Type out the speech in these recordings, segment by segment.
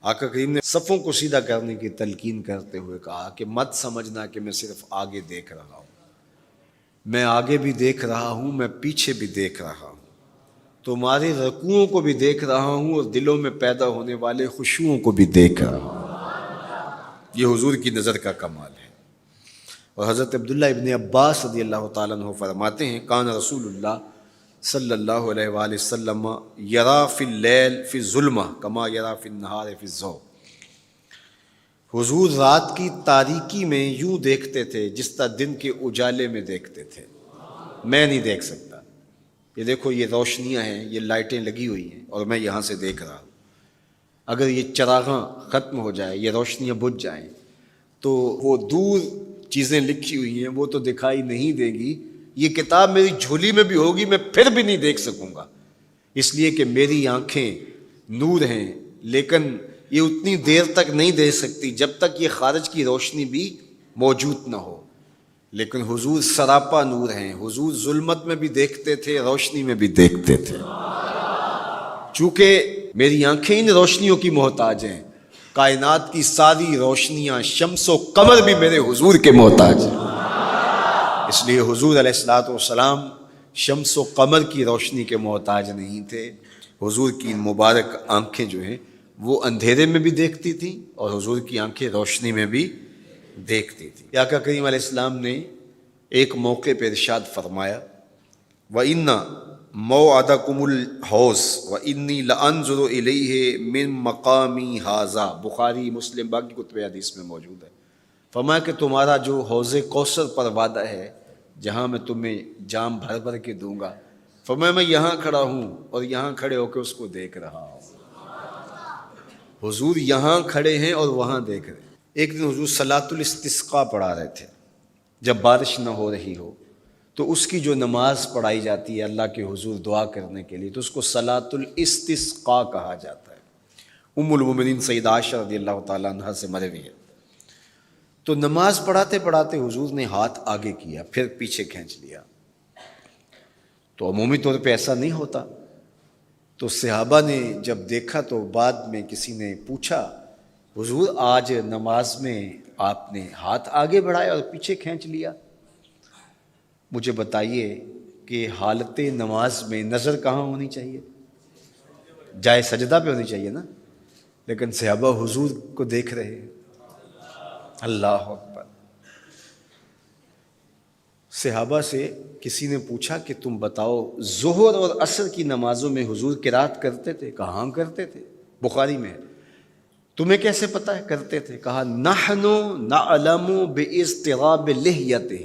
آقا کریم نے صفوں کو سیدھا کرنے کی تلقین کرتے ہوئے کہا کہ مت سمجھنا کہ میں صرف آگے دیکھ رہا ہوں، میں آگے بھی دیکھ رہا ہوں، میں پیچھے بھی دیکھ رہا ہوں، تمہارے رکوعوں کو بھی دیکھ رہا ہوں اور دلوں میں پیدا ہونے والے خشوعوں کو بھی دیکھ رہا ہوں۔ یہ حضور کی نظر کا کمال ہے۔ اور حضرت عبداللہ ابن عباس رضی اللہ تعالیٰ عنہ فرماتے ہیں کان رسول اللہ صلی اللہ علیہ وآلہ وسلم یرا فی اللیل فی الظلمہ کما یرا فی النہار فی الضوء۔ حضور رات کی تاریکی میں یوں دیکھتے تھے جس طرح دن کے اجالے میں دیکھتے تھے۔ میں نہیں دیکھ سکتا، یہ دیکھو یہ روشنیاں ہیں، یہ لائٹیں لگی ہوئی ہیں اور میں یہاں سے دیکھ رہا ہوں، اگر یہ چراغاں ختم ہو جائے، یہ روشنیاں بجھ جائیں تو وہ دور چیزیں لکھی ہوئی ہیں وہ تو دکھائی نہیں دے گی، یہ کتاب میری جھولی میں بھی ہوگی میں پھر بھی نہیں دیکھ سکوں گا، اس لیے کہ میری آنکھیں نور ہیں، لیکن یہ اتنی دیر تک نہیں دیکھ سکتی جب تک یہ خارج کی روشنی بھی موجود نہ ہو۔ لیکن حضور سراپا نور ہیں، حضور ظلمت میں بھی دیکھتے تھے، روشنی میں بھی دیکھتے تھے۔ چونکہ میری آنکھیں ان روشنیوں کی محتاج ہیں، کائنات کی ساری روشنیاں شمس و قمر بھی میرے حضور کے محتاج ہیں، اس لیے حضور علیہ الصلوۃ والسلام شمس و قمر کی روشنی کے محتاج نہیں تھے۔ حضور کی مبارک آنکھیں جو ہیں وہ اندھیرے میں بھی دیکھتی تھیں اور حضور کی آنکھیں روشنی میں بھی دیکھتی تھیں۔ آقا کریم علیہ السلام نے ایک موقع پہ ارشاد فرمایا وَإِنَّ مَوْعَدَكُمُ الْحَوْض وَإِنِّي لَأَنظُرُ إِلَيْهِ مِن مَقَامِي هَٰذَا، بخاری مسلم باقی کتب حدیث میں موجود ہے۔ فرمایا کہ تمہارا جو حوض کوثر پر وعدہ ہے جہاں میں تمہیں جام بھر بھر کے دوں گا، فرمایا میں یہاں کھڑا ہوں اور یہاں کھڑے ہو کے اس کو دیکھ رہا ہوں۔ حضور یہاں کھڑے ہیں اور وہاں دیکھ رہے ہیں۔ ایک دن حضور صلاۃ الاستسقاء پڑھا رہے تھے، جب بارش نہ ہو رہی ہو تو اس کی جو نماز پڑھائی جاتی ہے اللہ کے حضور دعا کرنے کے لیے تو اس کو صلاۃ الاستسقاء کہا جاتا ہے۔ ام المومنین سیدہ عائشہ رضی اللہ تعالیٰ عنہ سے مروی ہے۔ تو نماز پڑھاتے پڑھاتے حضور نے ہاتھ آگے کیا پھر پیچھے کھینچ لیا، تو عمومی طور پہ ایسا نہیں ہوتا۔ تو صحابہ نے جب دیکھا تو بعد میں کسی نے پوچھا حضور آج نماز میں آپ نے ہاتھ آگے بڑھایا اور پیچھے کھینچ لیا، مجھے بتائیے کہ حالت نماز میں نظر کہاں ہونی چاہیے؟ جائے سجدہ پہ ہونی چاہیے نا، لیکن صحابہ حضور کو دیکھ رہے ہیں۔ اللہ اکبر۔ صحابہ سے کسی نے پوچھا کہ تم بتاؤ ظہر اور عصر کی نمازوں میں حضور قرات کرتے تھے؟ کہاں کرتے تھے، بخاری میں ہے۔ تمہیں کیسے پتہ ہے کرتے تھے؟ کہا نحن نعلم باضطراب لحیتہ،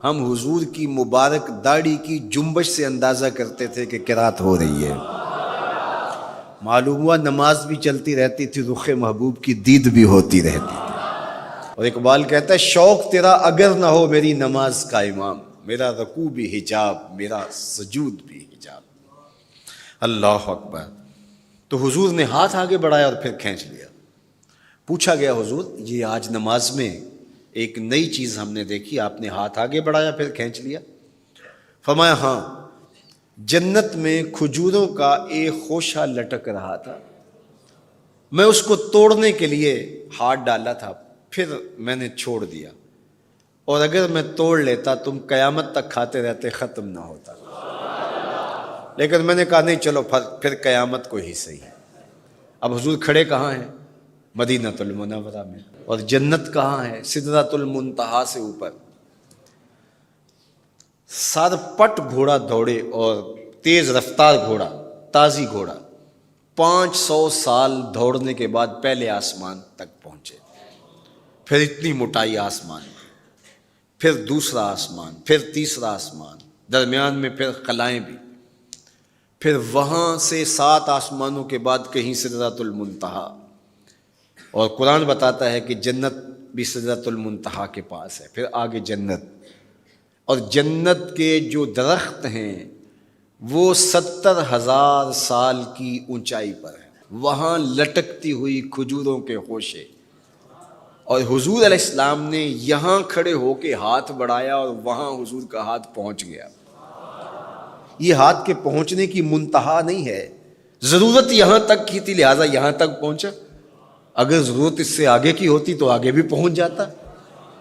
ہم حضور کی مبارک داڑھی کی جنبش سے اندازہ کرتے تھے کہ قرات ہو رہی ہے۔ معلوم ہوا نماز بھی چلتی رہتی تھی، رخ محبوب کی دید بھی ہوتی رہتی تھی۔ اور اقبال کہتا ہے شوق تیرا اگر نہ ہو میری نماز کا امام، میرا رکوع بھی حجاب میرا سجود بھی حجاب۔ اللہ اکبر۔ تو حضور نے ہاتھ آگے بڑھایا اور پھر کھینچ لیا۔ پوچھا گیا حضور یہ آج نماز میں ایک نئی چیز ہم نے دیکھی، آپ نے ہاتھ آگے بڑھایا پھر کھینچ لیا؟ فرمایا ہاں، جنت میں کھجوروں کا ایک خوشہ لٹک رہا تھا، میں اس کو توڑنے کے لیے ہاتھ ڈالا تھا پھر میں نے چھوڑ دیا، اور اگر میں توڑ لیتا تم قیامت تک کھاتے رہتے ختم نہ ہوتا، لیکن میں نے کہا نہیں چلو پھر قیامت کو ہی صحیح۔ اب حضور کھڑے کہاں ہیں؟ مدینۃ المنورہ میں، اور جنت کہاں ہے؟ سدرۃ المنتہا سے اوپر۔ سر پٹ گھوڑا دوڑے اور تیز رفتار گھوڑا، تازی گھوڑا، 500 سال دوڑنے کے بعد پہلے آسمان تک پہنچے، پھر اتنی موٹائی آسمان میں، پھر دوسرا آسمان، پھر تیسرا آسمان، درمیان میں پھر خلائیں بھی، پھر وہاں سے 7 آسمانوں کے بعد کہیں سدرۃ المنتہا، اور قرآن بتاتا ہے کہ جنت بھی سدرۃ المنتہا کے پاس ہے، پھر آگے جنت، اور جنت کے جو درخت ہیں وہ 70,000 سال کی اونچائی پر ہیں، وہاں لٹکتی ہوئی کھجوروں کے خوشے، اور حضور علیہ السلام نے یہاں کھڑے ہو کے ہاتھ بڑھایا اور وہاں حضور کا ہاتھ پہنچ گیا۔ یہ ہاتھ کے پہنچنے کی منتہا نہیں ہے، ضرورت یہاں تک کی تھی لہٰذا یہاں تک پہنچا، اگر ضرورت اس سے آگے کی ہوتی تو آگے بھی پہنچ جاتا.